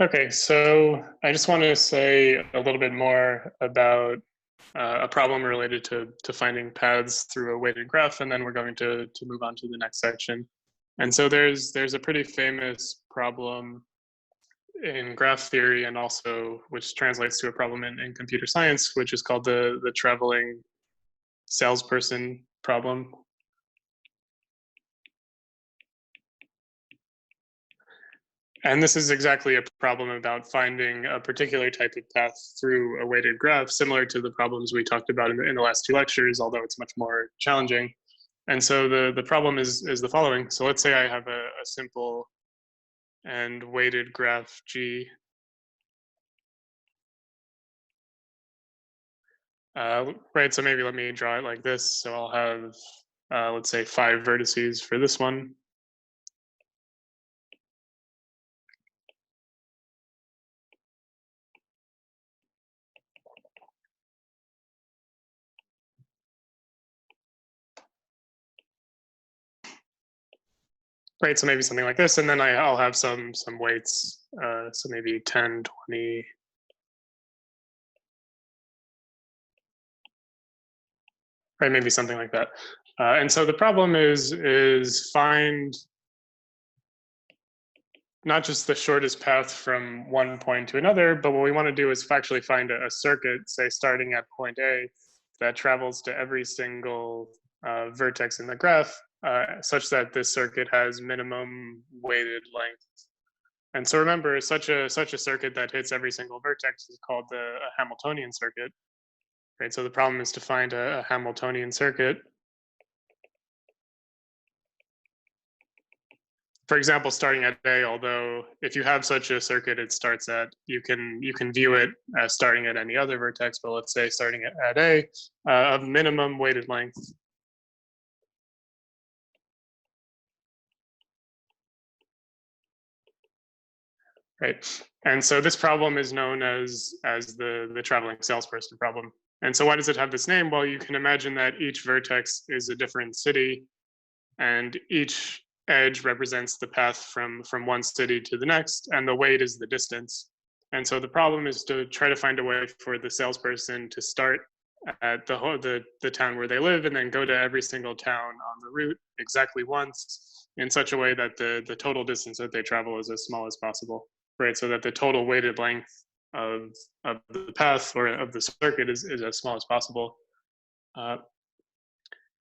Okay, so I just want to say a little bit more about a problem related to finding paths through a weighted graph, and then we're going to move on to the next section. And so there's a pretty famous problem in graph theory, and also which translates to a problem in computer science, which is called the traveling salesperson problem. And this is exactly a problem about finding a particular type of path through a weighted graph, similar to the problems we talked about in the last two lectures, although it's much more challenging. And so the problem is the following. So let's say I have a simple and weighted graph G. Right, so maybe let me draw it like this. So I'll have, let's say, 5 vertices for this one. Right, so maybe something like this, and then I'll have some weights, so maybe 10, 20. Right, maybe something like that. And so the problem is find not just the shortest path from one point to another, but what we want to do is actually find a circuit, say starting at point A, that travels to every single vertex in the graph, such that this circuit has minimum weighted length. And so remember, such a circuit that hits every single vertex is called a Hamiltonian circuit. Right, so the problem is to find a Hamiltonian circuit. For example, starting at A, although if you have such a circuit, it starts at, you can view it as starting at any other vertex, but let's say starting at A, of minimum weighted length. Right, and so this problem is known as the traveling salesperson problem. And so why does it have this name? Well, you can imagine that each vertex is a different city, and each edge represents the path from one city to the next, and the weight is the distance. And so the problem is to try to find a way for the salesperson to start at the town where they live, and then go to every single town on the route exactly once, in such a way that the total distance that they travel is as small as possible, right? So that the total weighted length of the path or of the circuit is as small as possible.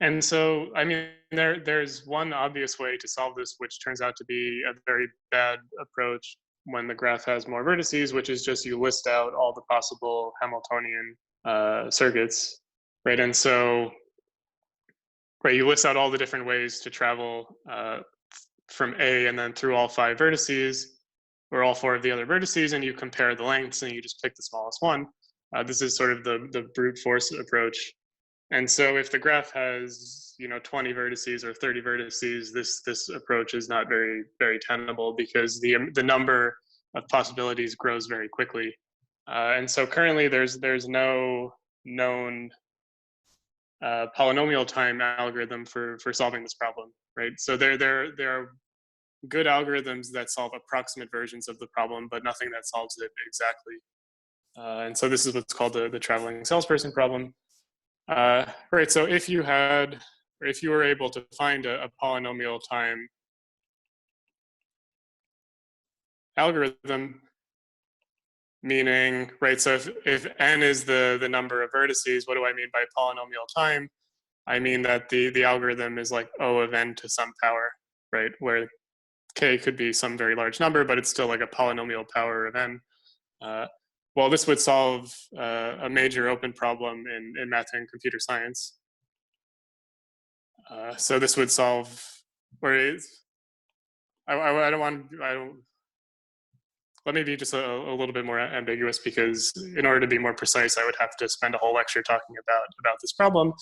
And so, I mean, there's one obvious way to solve this, which turns out to be a very bad approach when the graph has more vertices, which is just you list out all the possible Hamiltonian circuits, right? And so, right, you list out all the different ways to travel from A and then through all 5 vertices, or all 4 of the other vertices, and you compare the lengths and you just pick the smallest one. This is sort of the brute force approach. And so if the graph has 20 vertices or 30 vertices, this approach is not very tenable, because the number of possibilities grows very quickly. And so currently there's no known polynomial time algorithm for solving this problem, right? So there are good algorithms that solve approximate versions of the problem, but nothing that solves it exactly. And so this is what's called the traveling salesperson problem. Right, so if you were able to find a polynomial time algorithm, meaning, right, so if n is the number of vertices, what do I mean by polynomial time? I mean that the algorithm is like O of n to some power, right, where k could be some very large number, but it's still like a polynomial power of n. Well, this would solve a major open problem in math and computer science. So this would solve, or is, I don't, let me be just a little bit more ambiguous, because in order to be more precise, I would have to spend a whole lecture talking about this problem.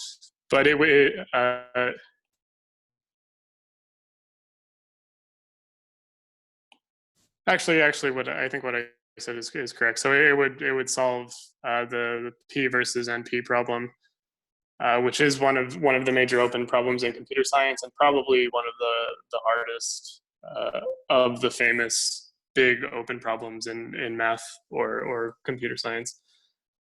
But it would, actually, what I said is correct. So it would solve the P versus NP problem, which is one of the major open problems in computer science, and probably one of the hardest of the famous big open problems in math or computer science.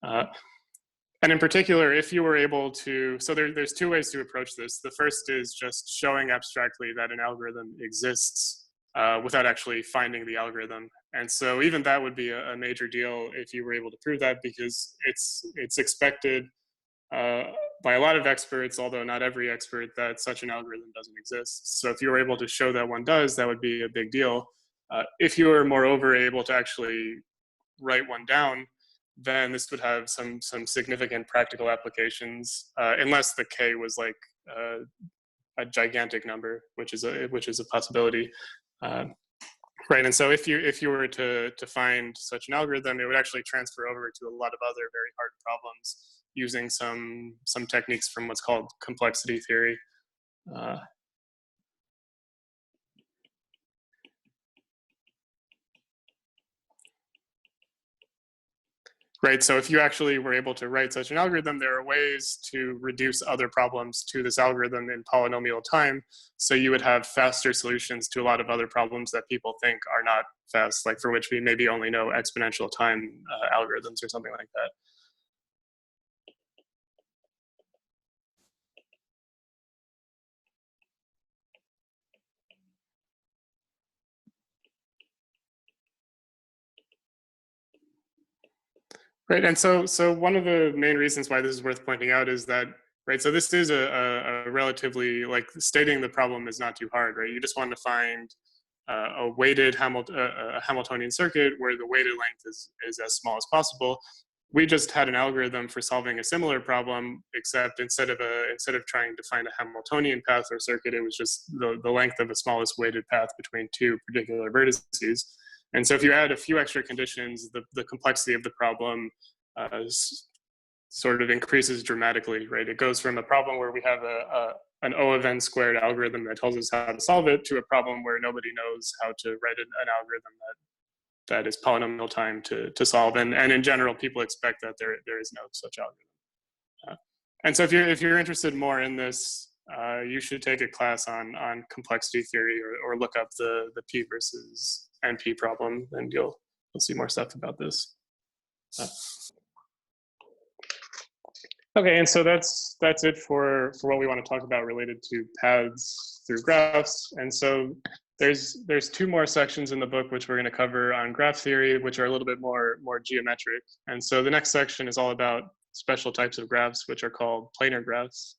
And in particular, if you were able to, so there's two ways to approach this. The first is just showing abstractly that an algorithm exists without actually finding the algorithm. And so even that would be a major deal if you were able to prove that, because it's expected by a lot of experts, although not every expert, that such an algorithm doesn't exist. So if you were able to show that one does, that would be a big deal. If you were moreover able to actually write one down, then this would have some significant practical applications, unless the k was like a gigantic number, which is a possibility, right? And so if you were to find such an algorithm, it would actually transfer over to a lot of other very hard problems using some techniques from what's called complexity theory. Right, so if you actually were able to write such an algorithm, there are ways to reduce other problems to this algorithm in polynomial time. So you would have faster solutions to a lot of other problems that people think are not fast, like for which we maybe only know exponential time algorithms or something like that. Right, and so one of the main reasons why this is worth pointing out is that, right, so this is a relatively, like, stating the problem is not too hard, right? You just want to find a weighted Hamiltonian circuit where the weighted length is as small as possible. We just had an algorithm for solving a similar problem, except instead of trying to find a Hamiltonian path or circuit, it was just the length of the smallest weighted path between two particular vertices. And so if you add a few extra conditions, the complexity of the problem sort of increases dramatically, right? It goes from a problem where we have an O of n squared algorithm that tells us how to solve it to a problem where nobody knows how to write an algorithm that is polynomial time to solve. And in general, people expect that there is no such algorithm. And so if you're interested more in this, you should take a class on complexity theory or look up the P versus NP problem, and you'll see more stuff about this. Okay, and so that's it for what we want to talk about related to paths through graphs. And so there's two more sections in the book which we're going to cover on graph theory, which are a little bit more geometric. And so the next section is all about special types of graphs, which are called planar graphs.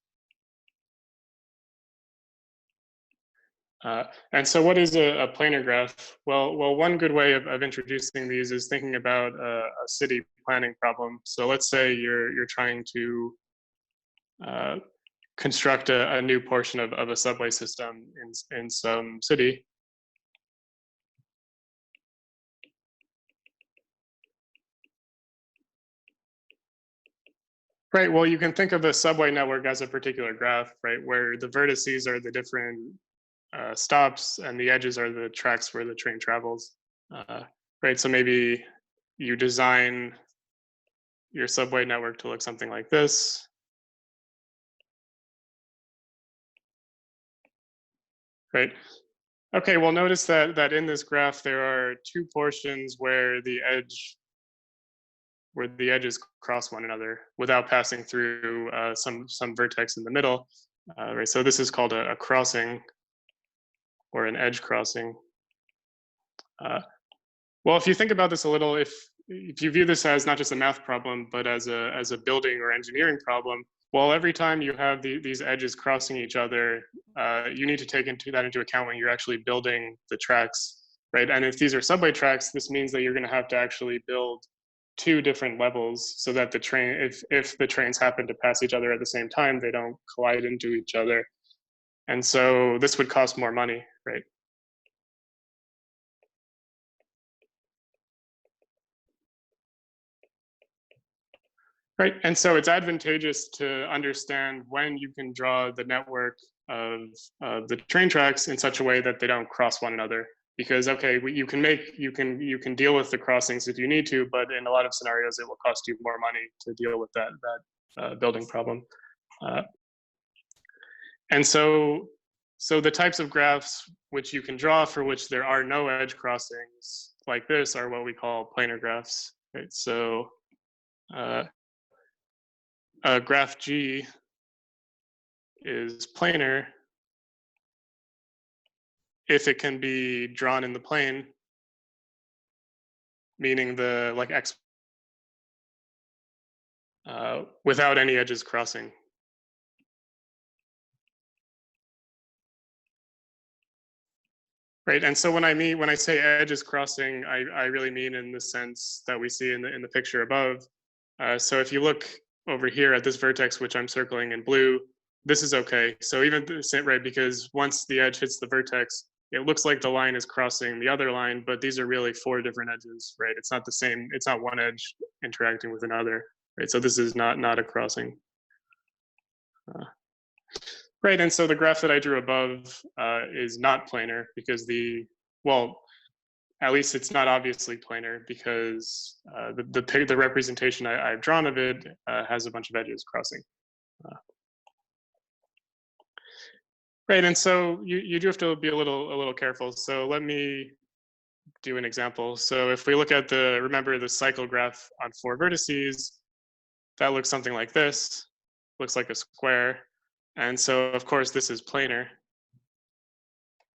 And so what is a planar graph? Well, one good way of introducing these is thinking about a city planning problem. So let's say you're trying to construct a new portion of a subway system in some city. Right, well, you can think of a subway network as a particular graph, right, where the vertices are the different stops and the edges are the tracks where the train travels, right? So maybe you design your subway network to look something like this. Right. Okay, well, notice that in this graph, there are two portions where the edges cross one another without passing through some vertex in the middle. Right, so this is called a crossing, or an edge crossing. Well, if you think about this a little, if you view this as not just a math problem, but as a building or engineering problem, well, every time you have these edges crossing each other, you need to take that into account when you're actually building the tracks, right? And if these are subway tracks, this means that you're going to have to actually build two different levels so that the train, if the trains happen to pass each other at the same time, they don't collide into each other. And so this would cost more money, right? Right, and so it's advantageous to understand when you can draw the network of the train tracks in such a way that they don't cross one another. Because okay, you can deal with the crossings if you need to, but in a lot of scenarios, it will cost you more money to deal with that building problem. And so So the types of graphs which you can draw for which there are no edge crossings like this are what we call planar graphs. Right? So graph G is planar if it can be drawn in the plane, meaning the like x without any edges crossing. Right, and so when I say edges crossing, I really mean in the sense that we see in the picture above. So if you look over here at this vertex, which I'm circling in blue, this is okay. So even right, because once the edge hits the vertex, it looks like the line is crossing the other line, but these are really 4 different edges, right? It's not the same. It's not one edge interacting with another, right? So this is not a crossing. Right, and so the graph that I drew above is not planar because well, at least it's not obviously planar because the representation I've drawn of it has a bunch of edges crossing. Right, and so you do have to be a little careful. So let me do an example. So if we look at remember the cycle graph on 4 vertices, that looks something like this. Looks like a square. And so of course this is planar,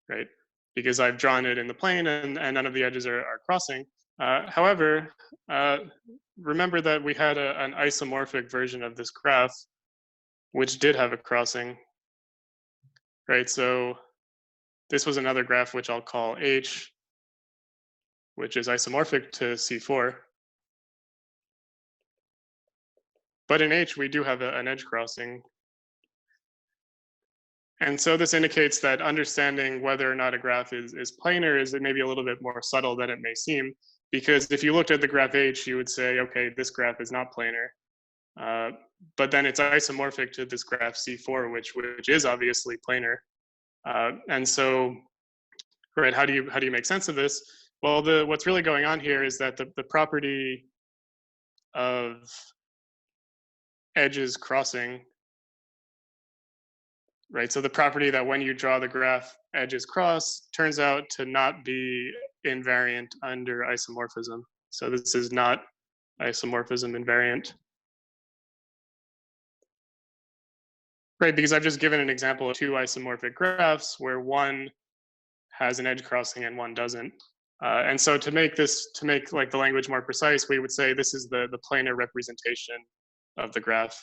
right? Because I've drawn it in the plane and none of the edges are crossing. However, remember that we had an isomorphic version of this graph, which did have a crossing, right? So this was another graph which I'll call H, which is isomorphic to C4. But in H, we do have an edge crossing. And so this indicates that understanding whether or not a graph is planar is maybe a little bit more subtle than it may seem. Because if you looked at the graph H, you would say, okay, this graph is not planar. But then it's isomorphic to this graph C4, which is obviously planar. And so, right, how do you make sense of this? Well, what's really going on here is that the property of edges crossing, right? So the property that when you draw the graph edges cross turns out to not be invariant under isomorphism. So this is not isomorphism invariant. Right, because I've just given an example of 2 isomorphic graphs where one has an edge crossing and one doesn't. And so to make like the language more precise, we would say this is the planar representation of the graph.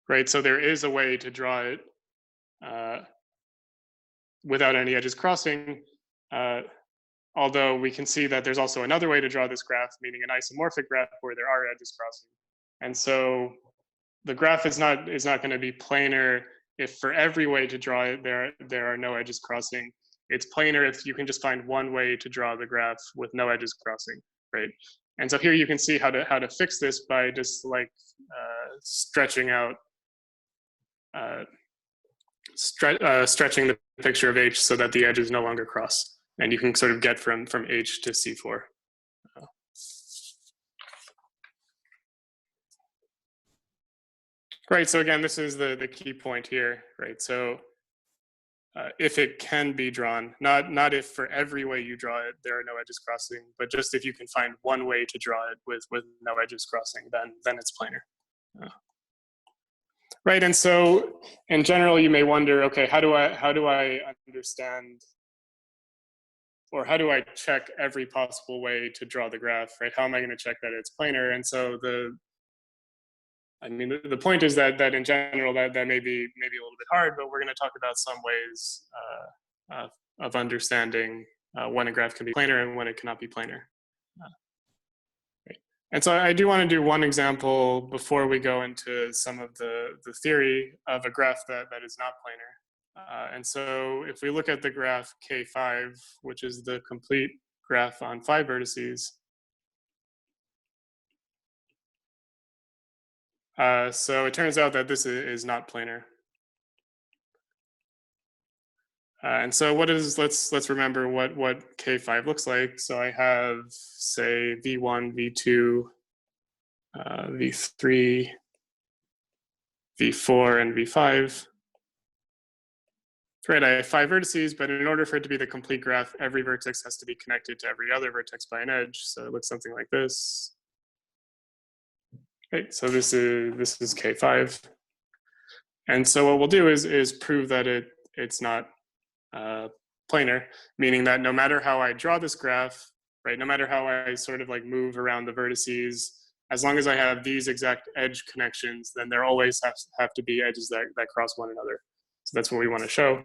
Right, so there is a way to draw it without any edges crossing, although we can see that there's also another way to draw this graph, meaning an isomorphic graph where there are edges crossing. And so the graph is not going to be planar if for every way to draw it there are no edges crossing. It's planar if you can just find one way to draw the graph with no edges crossing, right? And so here you can see how to fix this by just like stretching out, stretching the picture of H so that the edges no longer cross, and you can sort of get from H to C4. Right, so again, this is the key point here, right? So if it can be drawn, not if for every way you draw it there are no edges crossing, but just if you can find one way to draw it with no edges crossing, then it's planar. Right, and so in general, you may wonder, okay, how do I understand, or how do I check every possible way to draw the graph, right? How am I going to check that it's planar? And so the point is that in general that may be a little bit hard, but we're going to talk about some ways of understanding when a graph can be planar and when it cannot be planar. Right. And so I do want to do one example before we go into some of the theory of a graph that is not planar. And so if we look at the graph K5, which is the complete graph on 5 vertices, so it turns out that this is not planar. And so let's remember what K5 looks like. So I have, say, V1, V2, V3, V4 and V5. Right, I have 5 vertices, but in order for it to be the complete graph, every vertex has to be connected to every other vertex by an edge. So it looks something like this. Right, so this is K5. And so what we'll do is prove that it's not planar, meaning that no matter how I draw this graph, right, no matter how I sort of like move around the vertices, as long as I have these exact edge connections, then there always have to be edges that cross one another. So that's what we want to show.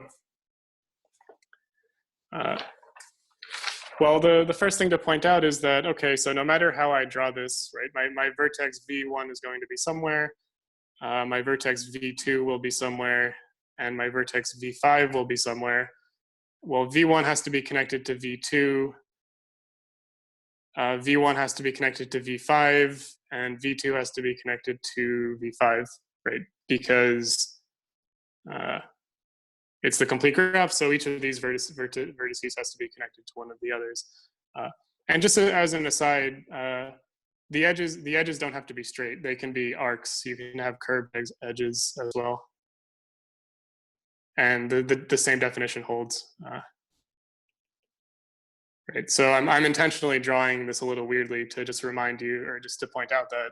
Well, the first thing to point out is that, okay, so no matter how I draw this, right, my vertex V1 is going to be somewhere, my vertex V2 will be somewhere, and my vertex V5 will be somewhere. Well, V1 has to be connected to V2, V1 has to be connected to V5, and V2 has to be connected to V5, right? Because it's the complete graph, so each of these vertices has to be connected to one of the others. And just as an aside, the edges don't have to be straight. They can be arcs. You can have curved edges as well. And the same definition holds. Right. So I'm intentionally drawing this a little weirdly to just remind you, or just to point out that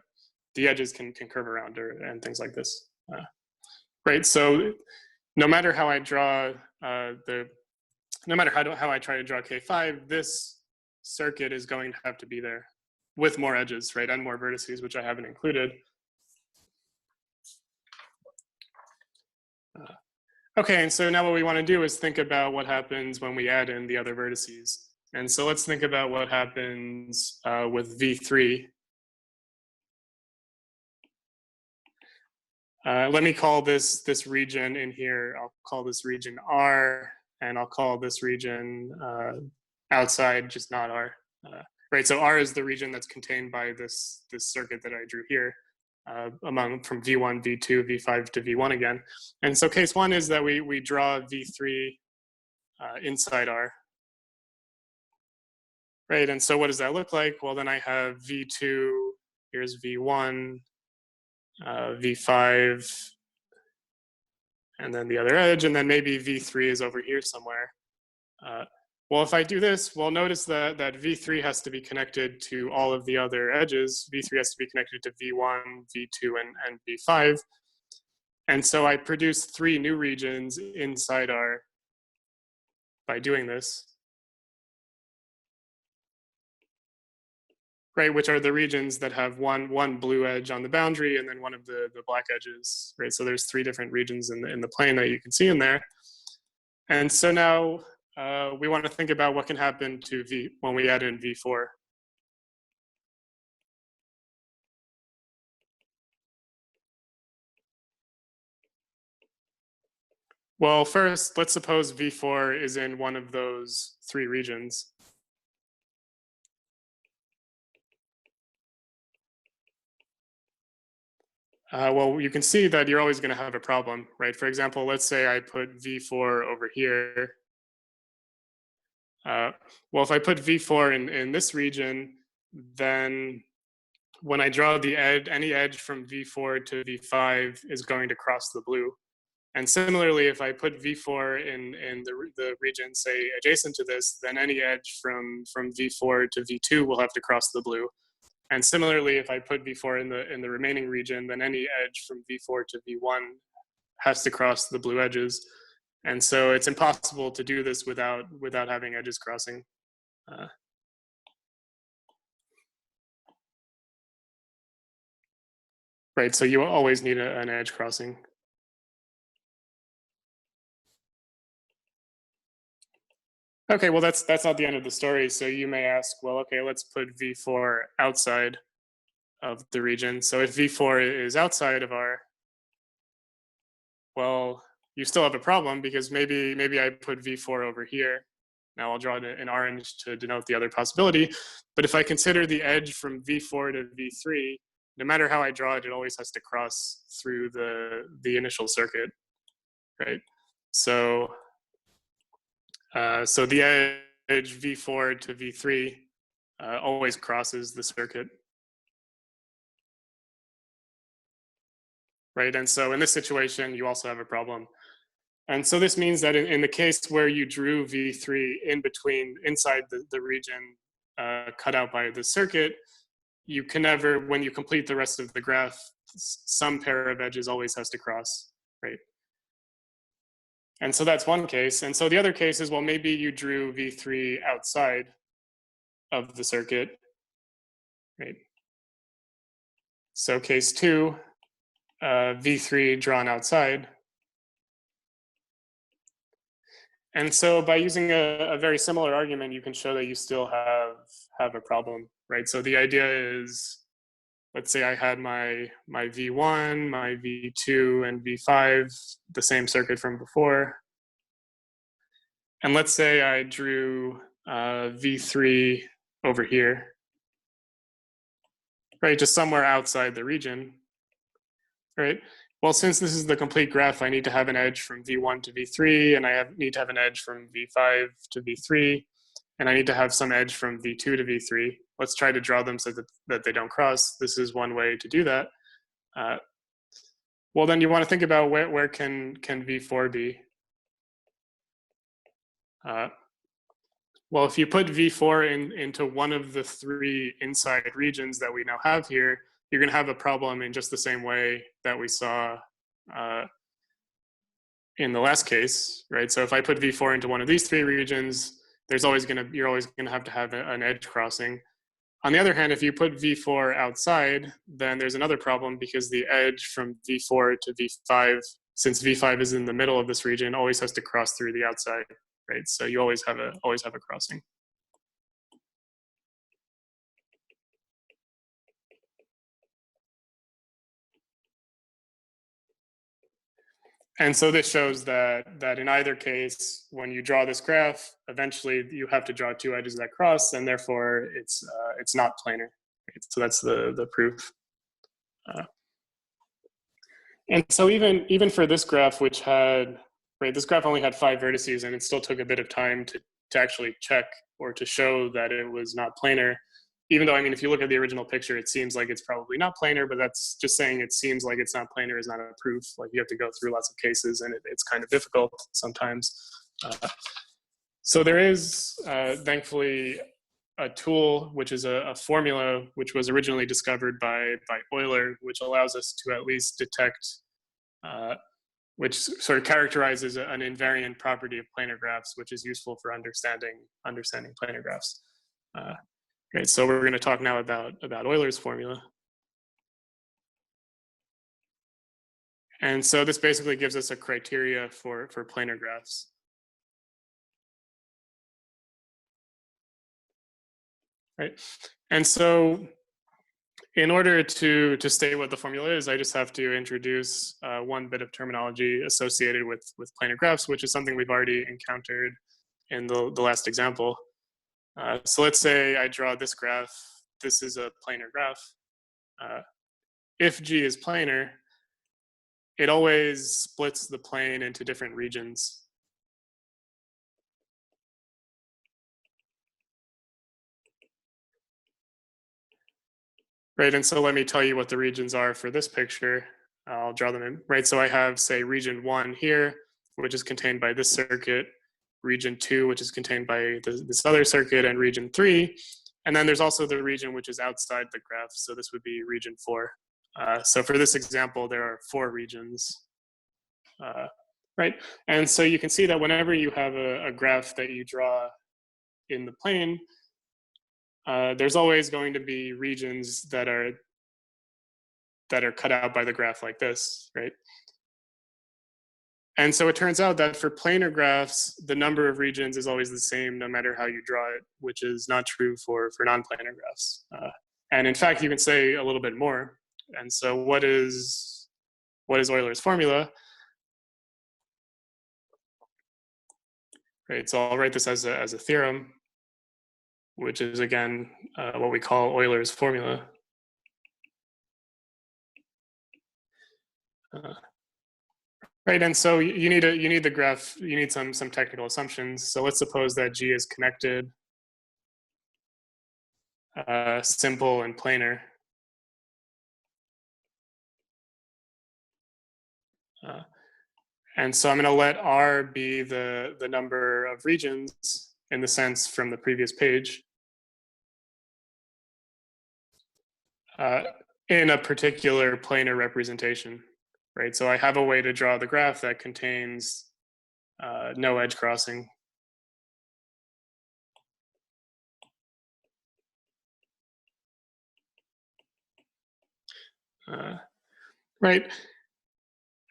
the edges can curve around and things like this. Right. So no matter how I draw no matter how I try to draw K5, this circuit is going to have to be there with more edges, right, and more vertices, which I haven't included. Okay, and so now what we want to do is think about what happens when we add in the other vertices. And so let's think about what happens with V3. Let me call this region in here, I'll call this region R, and I'll call this region outside, just not R. Right, so R is the region that's contained by this circuit that I drew here, from V1, V2, V5 to V1 again. And so case one is that we draw V3 inside R. Right, and so what does that look like? Well, then I have V2, here's V1, V5, and then the other edge, and then maybe V3 is over here somewhere. Well, if I do this, well, notice that V3 has to be connected to all of the other edges. V3 has to be connected to V1, V2, and V5. And so I produce 3 new regions inside R by doing this. Right, which are the regions that have one blue edge on the boundary and then one of the black edges, right? So there's 3 different regions in the plane that you can see in there. And so now we want to think about what can happen to V when we add in V4. Well, first, let's suppose V4 is in one of those 3 regions. Well, you can see that you're always going to have a problem, right? For example, let's say I put V4 over here. Well, if I put V4 in this region, then when I draw the edge, any edge from V4 to V5 is going to cross the blue. And similarly, if I put V4 in the region, say, adjacent to this, then any edge from V4 to V2 will have to cross the blue. And similarly, if I put V4 in the remaining region, then any edge from V4 to V1 has to cross the blue edges. And so it's impossible to do this without having edges crossing. Right, so you always need an edge crossing. Okay, well, that's not the end of the story. So you may ask, well, okay, let's put V4 outside of the region. So if V4 is outside of R, well, you still have a problem because maybe I put V4 over here. Now I'll draw it in orange to denote the other possibility. But if I consider the edge from V4 to V3, no matter how I draw it, it always has to cross through the initial circuit, right? So so the edge V4 to V3 always crosses the circuit. right? And so in this situation, you also have a problem. And so this means that in the case where you drew V3 in between, inside the region cut out by the circuit, you can never, when you complete the rest of the graph, some pair of edges always has to cross, right? And so that's one case. And so the other case is, well, maybe you drew V3 outside of the circuit, right? So case two, V3 drawn outside. And so by using a very similar argument, you can show that you still have a problem, right? So the idea is, let's say I had my V1, my V2, and V5, the same circuit from before. And let's say I drew V3 over here, right? Just somewhere outside the region, right? Well, since this is the complete graph, I need to have an edge from V1 to V3, and I need to have an edge from V5 to V3, and I need to have some edge from V2 to V3. Let's try to draw them so that they don't cross. This is one way to do that. Well, then you want to think about where can V4 be? Well, if you put V4 into one of the three inside regions that we now have here, you're going to have a problem in just the same way that we saw in the last case, right? So if I put V4 into one of these three regions, you're always going to have an edge crossing. On the other hand, if you put V4 outside, then there's another problem, because the edge from V4 to V5, since V5 is in the middle of this region, always has to cross through the outside, right? So you always have a crossing. And so this shows that in either case, when you draw this graph, eventually you have to draw two edges that cross, and therefore it's not planar. Right? So that's the proof. And so even for this graph, which had, right, this graph only had 5 vertices, and it still took a bit of time to actually check or to show that it was not planar. Even though, I mean, if you look at the original picture, it seems like it's probably not planar, but that's just saying it seems like it's not planar is not a proof. Like, you have to go through lots of cases, and it's kind of difficult sometimes. So there is, thankfully, a tool, which is a formula, which was originally discovered by Euler, which allows us to at least detect, which sort of characterizes an invariant property of planar graphs, which is useful for understanding planar graphs. Right, so we're going to talk now about Euler's formula. And so this basically gives us a criteria for planar graphs. Right, and so in order to state what the formula is, I just have to introduce one bit of terminology associated with planar graphs, which is something we've already encountered in the last example. So let's say I draw this graph. This is a planar graph. If G is planar, it always splits the plane into different regions. Right, and so let me tell you what the regions are for this picture. I'll draw them in, right? So I have, say, region 1 here, which is contained by this circuit, region 2, which is contained by this other circuit, and region 3. And then there's also the region which is outside the graph, so this would be region 4. So for this example, there are 4 regions, right? And so you can see that whenever you have a graph that you draw in the plane, there's always going to be regions that are cut out by the graph like this, right? And so it turns out that for planar graphs, the number of regions is always the same no matter how you draw it, which is not true for non-planar graphs. And in fact, you can say a little bit more. And so what is Euler's formula? Right, so I'll write this as a theorem, which is, again, what we call Euler's formula. Right, and so you need the graph. You need some technical assumptions. So let's suppose that G is connected, simple, and planar. And so I'm going to let R be the number of regions in the sense from the previous page in a particular planar representation, right? So I have a way to draw the graph that contains no edge crossing. Right.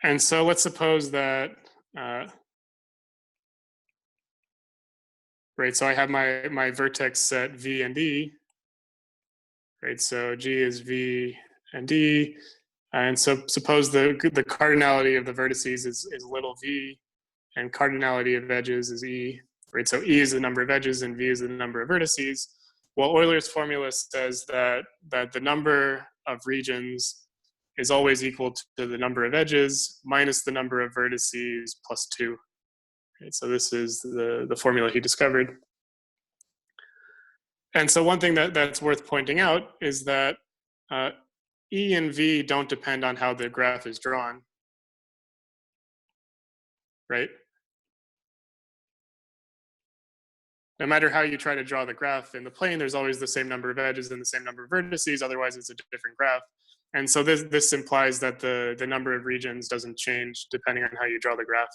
And so let's suppose that, right, so I have my vertex set V and D, right? So G is V and D. And so suppose the cardinality of the vertices is little v, and cardinality of edges is E, right? So E is the number of edges and V is the number of vertices. Well, Euler's formula says that the number of regions is always equal to the number of edges minus the number of vertices plus 2. Right? So this is the formula he discovered. And so one thing that's worth pointing out is that E and V don't depend on how the graph is drawn, right? No matter how you try to draw the graph in the plane, there's always the same number of edges and the same number of vertices, otherwise it's a different graph. And so this implies that the number of regions doesn't change depending on how you draw the graph,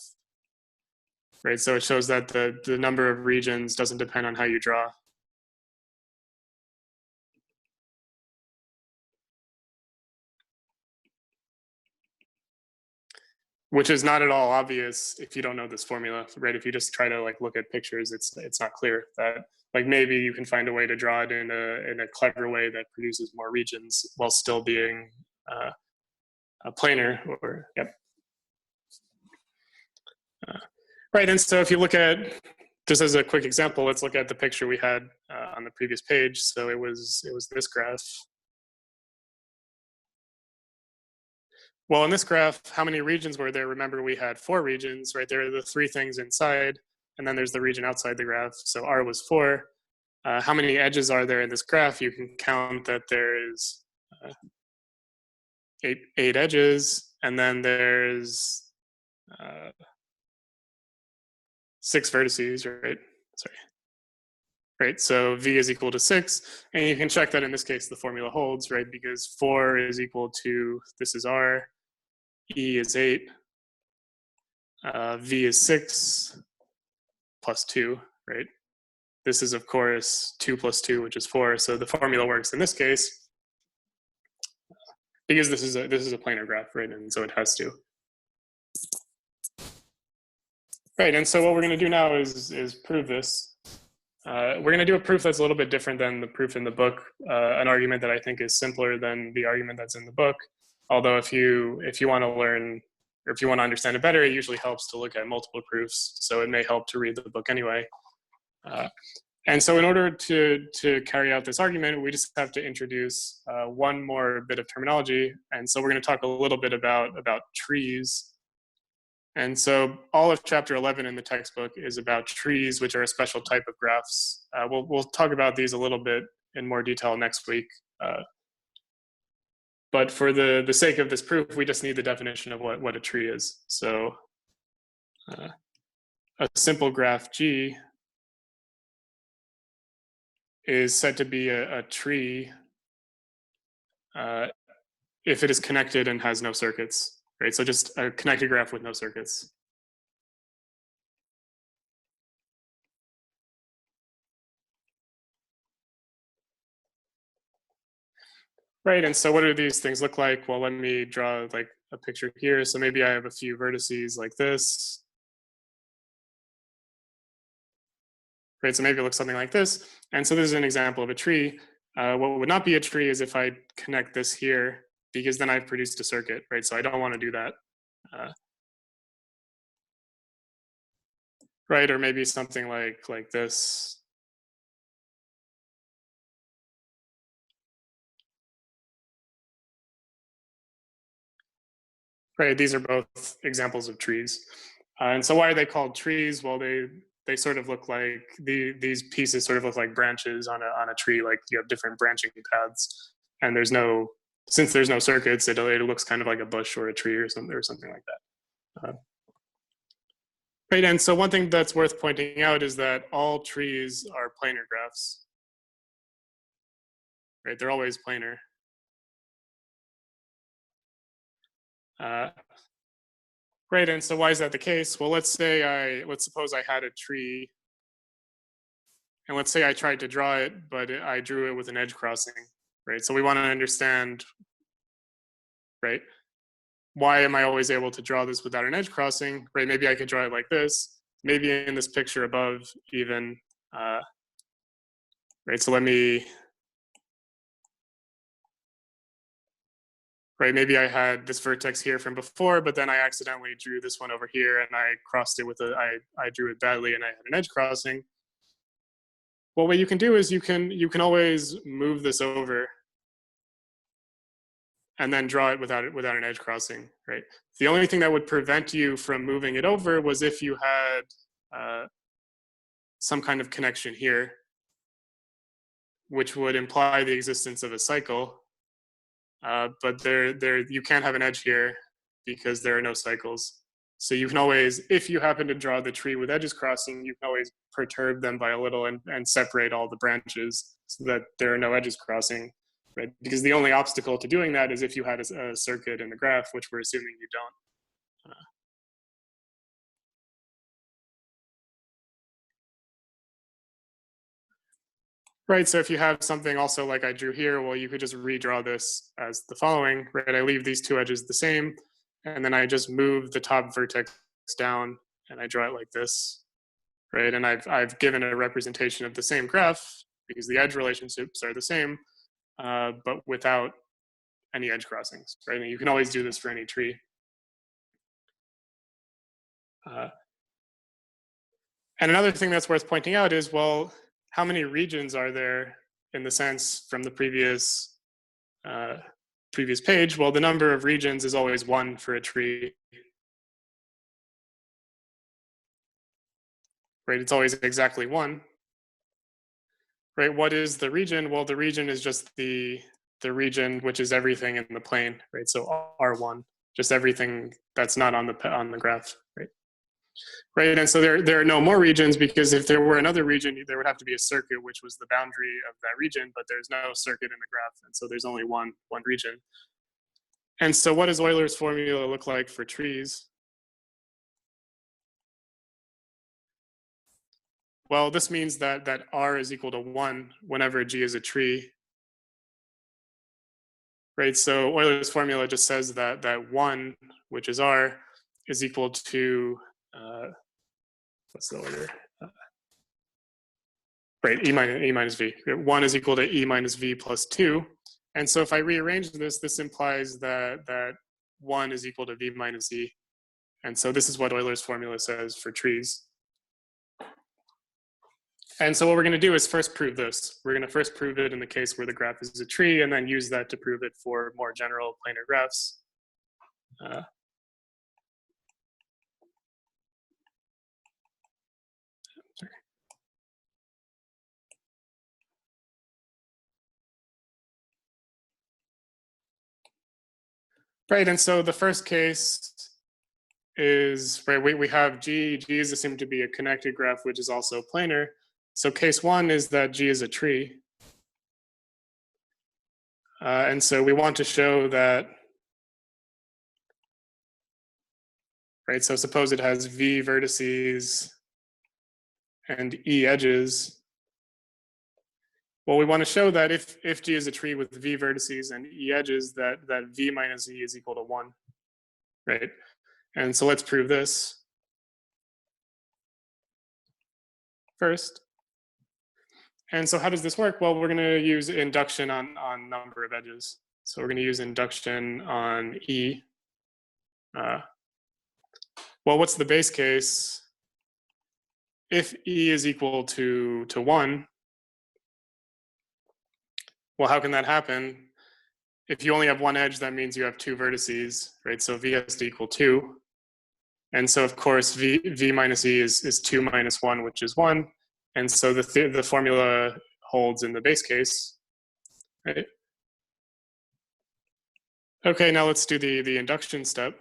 right? So it shows that the number of regions doesn't depend on how you draw. Which is not at all obvious if you don't know this formula, right? If you just try to like look at pictures, it's not clear that like maybe you can find a way to draw it in a clever way that produces more regions while still being a planar or yep. Right, and so if you look at, just as a quick example, let's look at the picture we had on the previous page. So it was this graph. Well, in this graph, how many regions were there? Remember, we had 4 regions, right? There are the 3 things inside, and then there's the region outside the graph. So R was 4. How many edges are there in this graph? You can count that there is 8 edges, and then there's 6 vertices, right? Sorry. Right, so V is equal to 6, and you can check that in this case the formula holds, right? Because 4 is equal to, this is R, E is 8, V is 6, plus 2, right? This is, of course, 2 plus 2, which is 4, so the formula works in this case because this is a planar graph, right? And so it has to. Right, and so what we're going to do now is prove this. We're going to do a proof that's a little bit different than the proof in the book, an argument that I think is simpler than the argument that's in the book. Although if you want to learn, or if you want to understand it better, it usually helps to look at multiple proofs. So it may help to read the book anyway. And so in order to carry out this argument, we just have to introduce one more bit of terminology. And so we're going to talk a little bit about trees. And so all of chapter 11 in the textbook is about trees, which are a special type of graphs. We'll talk about these a little bit in more detail next week. But for the sake of this proof, we just need the definition of what a tree is. So a simple graph G is said to be a tree if it is connected and has no circuits, right? So just a connected graph with no circuits. Right, and so what do these things look like? Well, let me draw like a picture here. So maybe I have a few vertices like this. Right, so maybe it looks something like this. And so this is an example of a tree. What would not be a tree is if I connect this here, because then I've produced a circuit, right? So I don't want to do that. Right, or maybe something like this. Right, these are both examples of trees. And so why are they called trees? Well, they sort of look like, these pieces sort of look like branches on a tree, like you have different branching paths. And since there's no circuits, it looks kind of like a bush or a tree or something like that. Right, and so one thing that's worth pointing out is that all trees are planar graphs. Right, they're always planar. Right, and so why is that the case? Well, let's suppose I had a tree, and let's say I tried to draw it, but I drew it with an edge crossing, right? So we want to understand, right, why am I always able to draw this without an edge crossing, right? Maybe I could draw it like this, maybe in this picture above even, right? So right, maybe I had this vertex here from before, but then I accidentally drew this one over here and I crossed it with I drew it badly and I had an edge crossing. Well, what you can do is you can always move this over and then draw it without an edge crossing, right? The only thing that would prevent you from moving it over was if you had some kind of connection here, which would imply the existence of a cycle. But you can't have an edge here because there are no cycles. So you can always, if you happen to draw the tree with edges crossing, you can always perturb them by a little and separate all the branches so that there are no edges crossing, right? Because the only obstacle to doing that is if you had a circuit in the graph, which we're assuming you don't. Right, so if you have something also like I drew here, well, you could just redraw this as the following, right? I leave these two edges the same, and then I just move the top vertex down, and I draw it like this, right? And I've given a representation of the same graph because the edge relationships are the same, but without any edge crossings, right? And you can always do this for any tree. And another thing that's worth pointing out is, well, how many regions are there in the sense from the previous page? Well, the number of regions is always 1 for a tree. Right, it's always exactly 1. Right, what is the region? Well, the region is just the region which is everything in the plane, right? So R1, just everything that's not on the graph, right? Right, and so there are no more regions because if there were another region, there would have to be a circuit which was the boundary of that region, but there's no circuit in the graph, and so there's only one region. And so what does Euler's formula look like for trees? Well, this means that R is equal to 1 whenever G is a tree. Right, so Euler's formula just says that 1, which is R, is equal to, what's the order? Right, E minus V. 1 is equal to E minus V plus 2. And so if I rearrange this implies that 1 is equal to V minus E. And so this is what Euler's formula says for trees. And so what we're going to do is first prove this. We're going to first prove it in the case where the graph is a tree, and then use that to prove it for more general planar graphs. Right, and so the first case is, right, we have G is assumed to be a connected graph, which is also planar. So case 1 is that G is a tree. And so we want to show that, right, so suppose it has V vertices and E edges. Well, we want to show that if G is a tree with V vertices and E edges, that V minus E is equal to 1, right? And so let's prove this first. And so how does this work? Well, we're going to use induction on number of edges. So we're going to use induction on E. Well, what's the base case? If E is equal to 1, well, how can that happen? If you only have one edge, that means you have 2 vertices, right? So V has to equal 2. And so, of course, V minus E is 2 minus 1, which is 1. And so the formula holds in the base case, right? Okay, now let's do the induction step.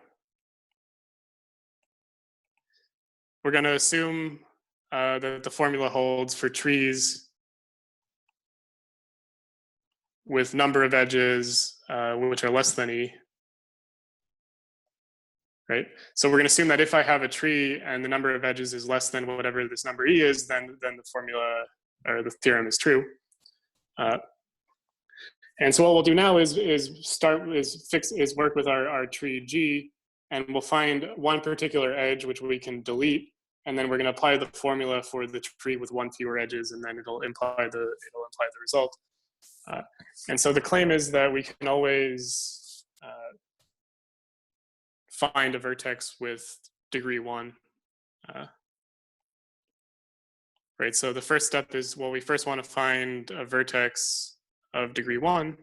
we're going to assume that the formula holds for trees with number of edges which are less than e, right? So we're going to assume that if I have a tree and the number of edges is less than whatever this number e is, then the formula or the theorem is true. And so what we'll do now is work with our tree G, and we'll find one particular edge which we can delete, and then we're going to apply the formula for the tree with one fewer edges, and then it'll imply the result. And so the claim is that we can always find a vertex with degree 1. Right. So the first step is, well, we first want to find a vertex of degree 1.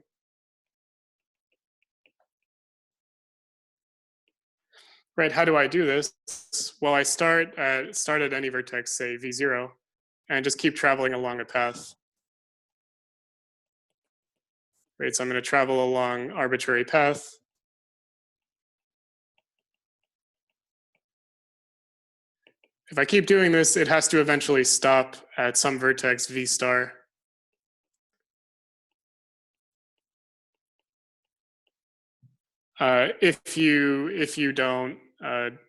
Right, how do I do this? Well, I start at any vertex, say v0, and just keep traveling along a path. Right, so I'm going to travel along arbitrary path. If I keep doing this, it has to eventually stop at some vertex v star. If you don't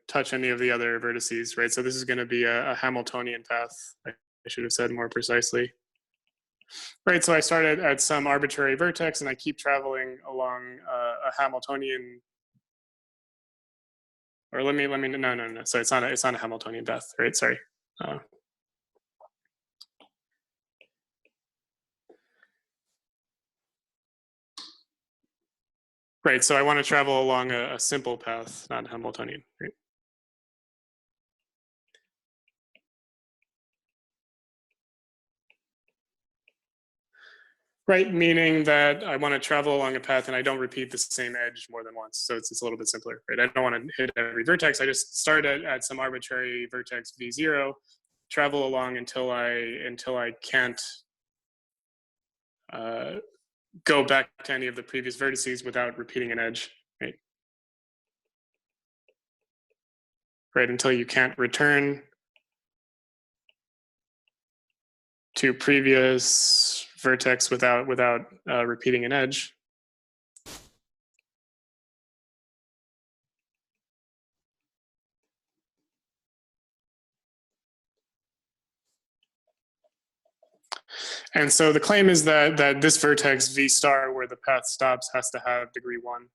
touch any of the other vertices, right? So this is going to be a Hamiltonian path. I should have said more precisely. Right, so I started at some arbitrary vertex and I keep traveling along a Hamiltonian, or let me, no. So it's not a Hamiltonian path, right? Sorry. Right, so I want to travel along a simple path, not Hamiltonian, right? Right, meaning that I want to travel along a path and I don't repeat the same edge more than once. So it's a little bit simpler, right? I don't want to hit every vertex. I just start at some arbitrary vertex v0, travel along until I can't go back to any of the previous vertices without repeating an edge, right? Right, until you can't return to previous vertex without repeating an edge. And so the claim is that this vertex v star where the path stops has to have degree 1.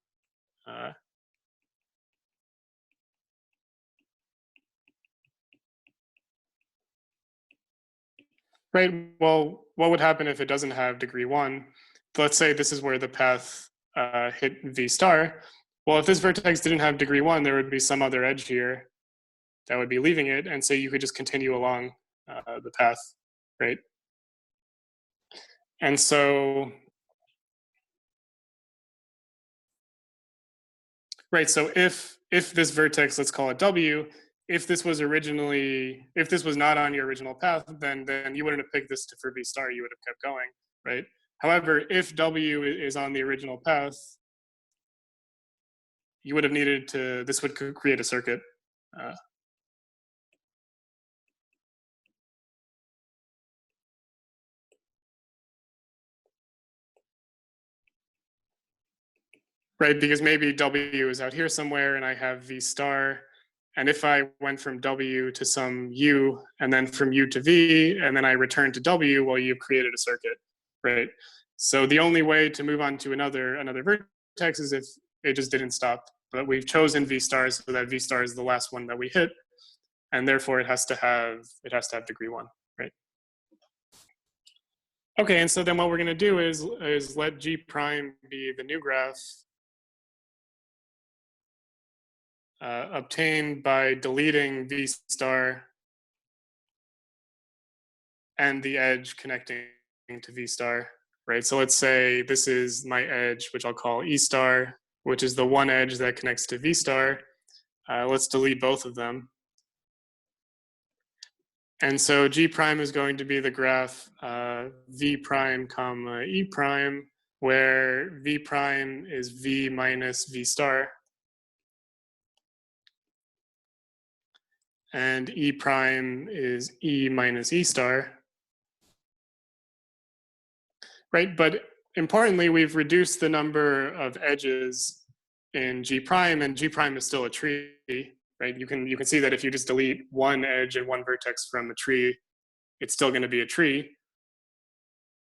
Right, well, what would happen if it doesn't have degree 1? Let's say this is where the path hit v star. Well, if this vertex didn't have degree 1, there would be some other edge here that would be leaving it, and so you could just continue along the path, right? And so, right, so if this vertex, let's call it W, if this was not on your original path, then you wouldn't have picked this for V star, you would have kept going, right? However, if W is on the original path, you would have needed to, this would create a circuit. Right, because maybe W is out here somewhere and I have V star. And if I went from W to some U and then from U to V and then I return to W, well, you've created a circuit, right? So the only way to move on to another vertex is if it just didn't stop. But we've chosen V star so that V star is the last one that we hit, and therefore it has to have degree 1, right? Okay, and so then what we're going to do is let G prime be the new graph obtained by deleting V star and the edge connecting to V star, right? So let's say this is my edge, which I'll call E star, which is the one edge that connects to V star. Let's delete both of them. And so G prime is going to be the graph V prime comma E prime, where V prime is V minus V star. and E prime is E minus E star, right? But importantly, we've reduced the number of edges in G prime, and G prime is still a tree, right? You can see that if you just delete one edge and one vertex from a tree, it's still going to be a tree.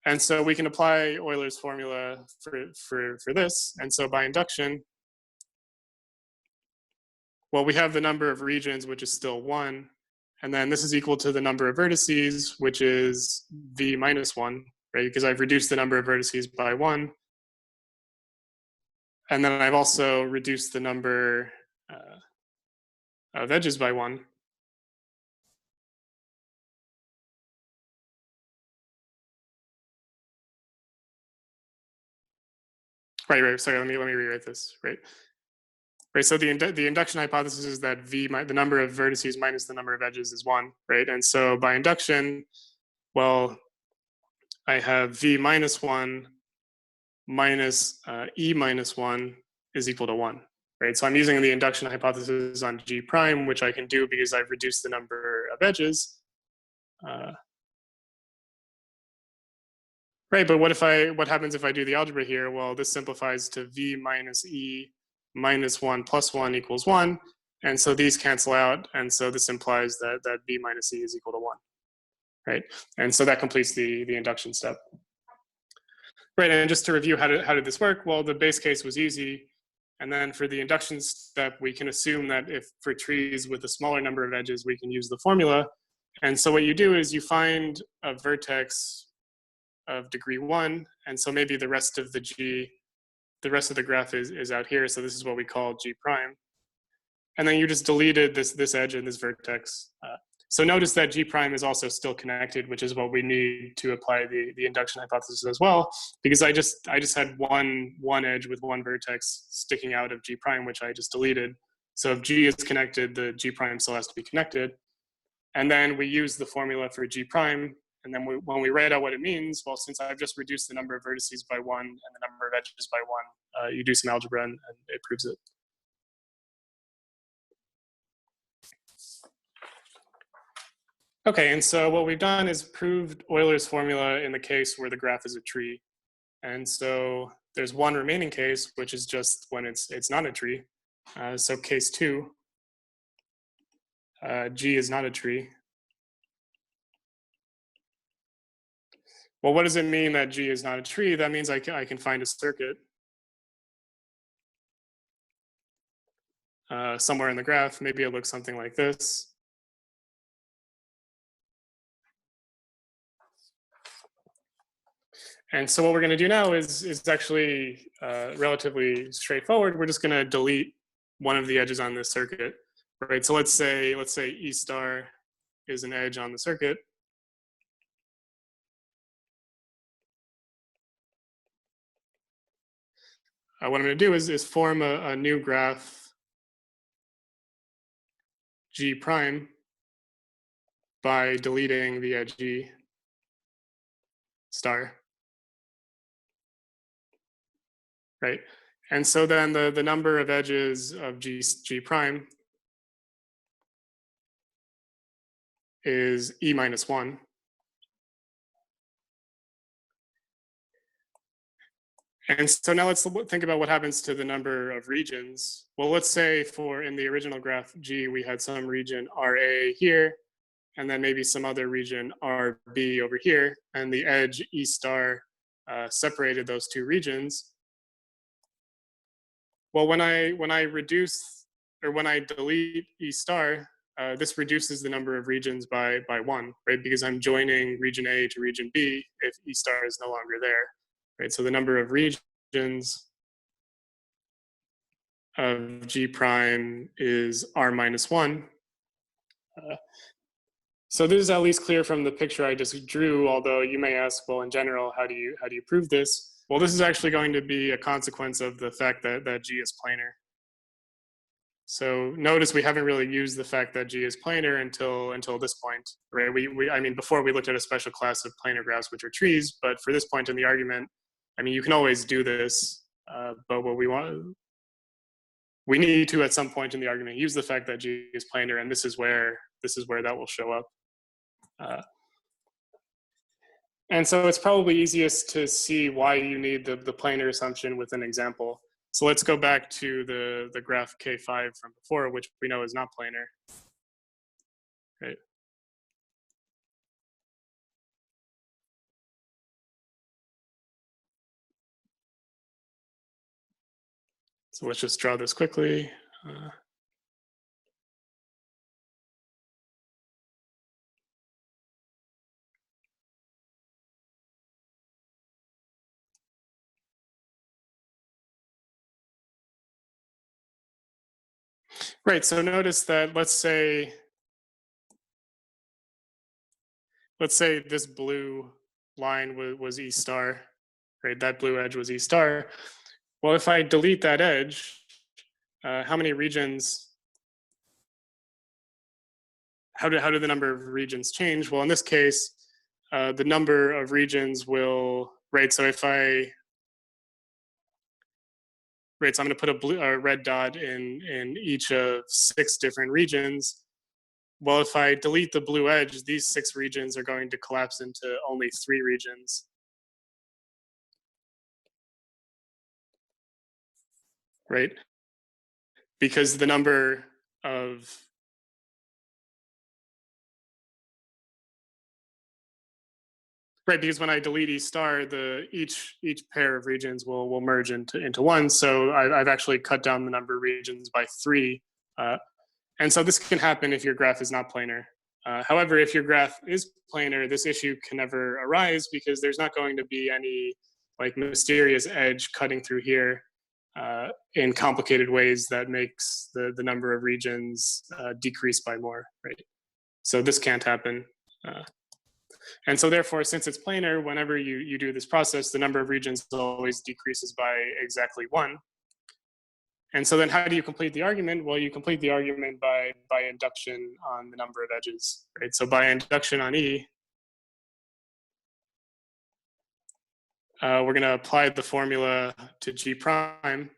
And so we can apply Euler's formula for this. And so by induction, well, we have the number of regions, which is still 1. And then this is equal to the number of vertices, which is v minus 1, right? Because I've reduced the number of vertices by 1. And then I've also reduced the number of edges by 1. Right. Sorry, let me rewrite this. Right. So the induction hypothesis is that the number of vertices minus the number of edges is 1, right? And so by induction, well, I have v minus 1 minus e minus 1 is equal to 1, right? So I'm using the induction hypothesis on G prime, which I can do because I've reduced the number of edges. Right, but what happens if I do the algebra here? Well, this simplifies to v minus e minus 1 plus 1 equals 1. And so these cancel out. And so this implies that v minus e is equal to 1, right? And so that completes the induction step. Right, and just to review, how did this work? Well, the base case was easy. And then for the induction step, we can assume that if for trees with a smaller number of edges, we can use the formula. And so what you do is you find a vertex of degree 1, and so maybe the rest of the rest of the graph is out here, so this is what we call G prime. And then you just deleted this edge and this vertex. So notice that G prime is also still connected, which is what we need to apply the induction hypothesis as well, because I just had one edge with one vertex sticking out of G prime, which I just deleted. So if G is connected, the G prime still has to be connected. And then we use the formula for G prime. And then when we write out what it means, well, since I've just reduced the number of vertices by 1 and the number of edges by 1, you do some algebra and it proves it. Okay, and so what we've done is proved Euler's formula in the case where the graph is a tree. And so there's one remaining case, which is just when it's not a tree. So case 2, G is not a tree. Well, what does it mean that G is not a tree? That means I can find a circuit somewhere in the graph. Maybe it looks something like this. And so what we're going to do now is actually relatively straightforward. We're just going to delete one of the edges on this circuit, right? So let's say E star is an edge on the circuit. What I'm going to do is form a new graph G prime by deleting the edge G star, right? And so then the number of edges of G prime is E minus 1. And so now let's think about what happens to the number of regions. Well, let's say in the original graph G, we had some region RA here, and then maybe some other region RB over here, and the edge E star separated those two regions. Well, when I delete E star, this reduces the number of regions by 1, right? Because I'm joining region A to region B if E star is no longer there. Right, so the number of regions of G prime is R minus 1. So this is at least clear from the picture I just drew, although you may ask, well, in general, how do you prove this? Well, this is actually going to be a consequence of the fact that G is planar. So notice we haven't really used the fact that G is planar until this point, right? I mean, before we looked at a special class of planar graphs, which are trees, but for this point in the argument, I mean, you can always do this, but what we need to, at some point in the argument, use the fact that G is planar, and this is where this is where that will show up. And so it's probably easiest to see why you need the planar assumption with an example. So let's go back to the graph K5 from before, which we know is not planar. Right. So let's just draw this quickly. Right, so notice that let's say this blue line was E star, right? That blue edge was E star. Well, if I delete that edge, how many regions, how do the number of regions change? Well, in this case, the number of regions will, right, so if I, right, so I'm gonna put a red dot in each of 6 different regions. Well, if I delete the blue edge, these 6 regions are going to collapse into only 3 regions. Right? Because the number of, right, because when I delete E star, each pair of regions will merge into one. So I've actually cut down the number of regions by 3. And so this can happen if your graph is not planar. However, if your graph is planar, this issue can never arise because there's not going to be any like mysterious edge cutting through here in complicated ways that makes the number of regions decrease by more, right? So this can't happen. And so therefore, since it's planar, whenever you do this process, the number of regions always decreases by exactly 1. And so then how do you complete the argument? Well, you complete the argument by induction on the number of edges, right? So by induction on E, we're gonna apply the formula to G prime.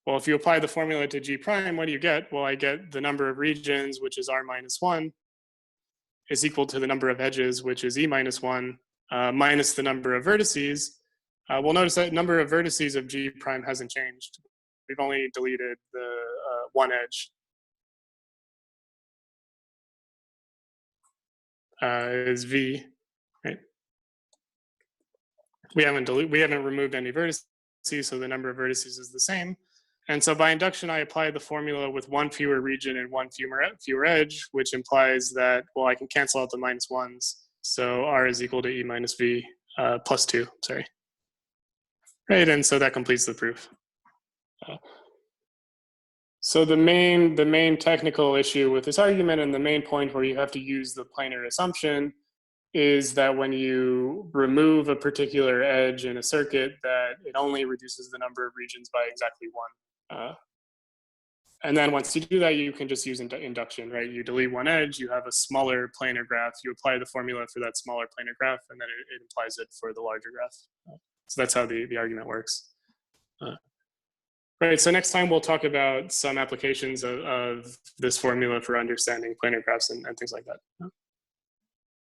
Well, if you apply the formula to G prime, what do you get? Well, I get the number of regions, which is R minus 1, is equal to the number of edges, which is E minus 1, minus the number of vertices. We'll notice that number of vertices of G prime hasn't changed. We've only deleted the 1 edge. Is V, right? We haven't removed any vertices, so the number of vertices is the same. And so by induction, I apply the formula with 1 fewer region and 1 fewer edge, which implies that, well, I can cancel out the minus 1s. So R is equal to E minus V plus 2, sorry. Right, and so that completes the proof. So the main technical issue with this argument and the main point where you have to use the planar assumption is that when you remove a particular edge in a circuit, that it only reduces the number of regions by exactly 1. And then once you do that, you can just use induction, right? You delete 1 edge, you have a smaller planar graph, you apply the formula for that smaller planar graph, and then it implies it for the larger graph. So that's how the argument works. Right, so next time we'll talk about some applications of this formula for understanding planar graphs and things like that.